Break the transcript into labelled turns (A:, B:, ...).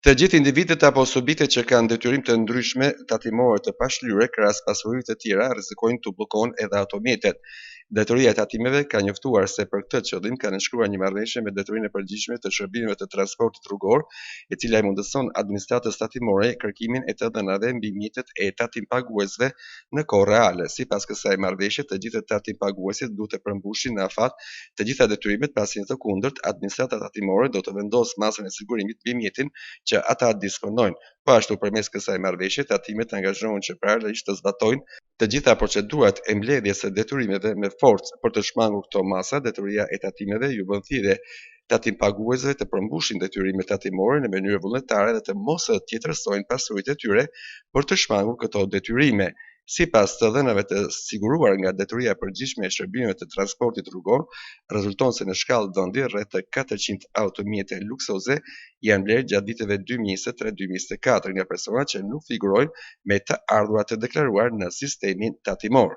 A: Të gjithë individët apo subjektet që kanë detyrim të ndryshme tatimore të pashlyere krahas pasurive të tjera rrezikojnë të bllokohen edhe ato mjetet. Detyria e tatimeve ka njoftuar se për këtë qëllim kanë nënshkruar një marrëveshje me detyrinë e përgjithshme të shërbimeve të transportit rrugor, e cila i mundëson administratës tatimore kërkimin e të dhënave mbi mjetet e tatimpaguesve në kohë reale. Sipas kësaj marrëveshje, të gjithë tatimpaguesit duhet të përmbushin në afat të gjitha detyrimet, pasi në të kundërt, administrata tatimore do të vendosë masën e sigurimit mbi mjetin që ata disponojnë. Po ashtu, përmes kësaj marrëveshje, tatimet angazhohen që paralelisht të zbatojnë të gjitha procedurat e mbledhjes së detyrimeve me forcë. Për të shmangur këto masa, detyria e tatimeve ju bën thirrje tatimpaguesve të përmbushin detyrimet tatimore në mënyrë vullnetare dhe të mos tjetërsojnë pasuritë e tyre për të shmangur këto detyrime. Sipas të dhënave të siguruar nga Detyria e Përgjithshme e Shërbimeve të Transportit Rrugor, rezulton se në shkallë vendi rreth 400 automjete luksoze janë blerë gjatë viteve 2023-2024 nga persona që nuk figurojnë me të ardhurat të deklaruar në sistemin tatimor.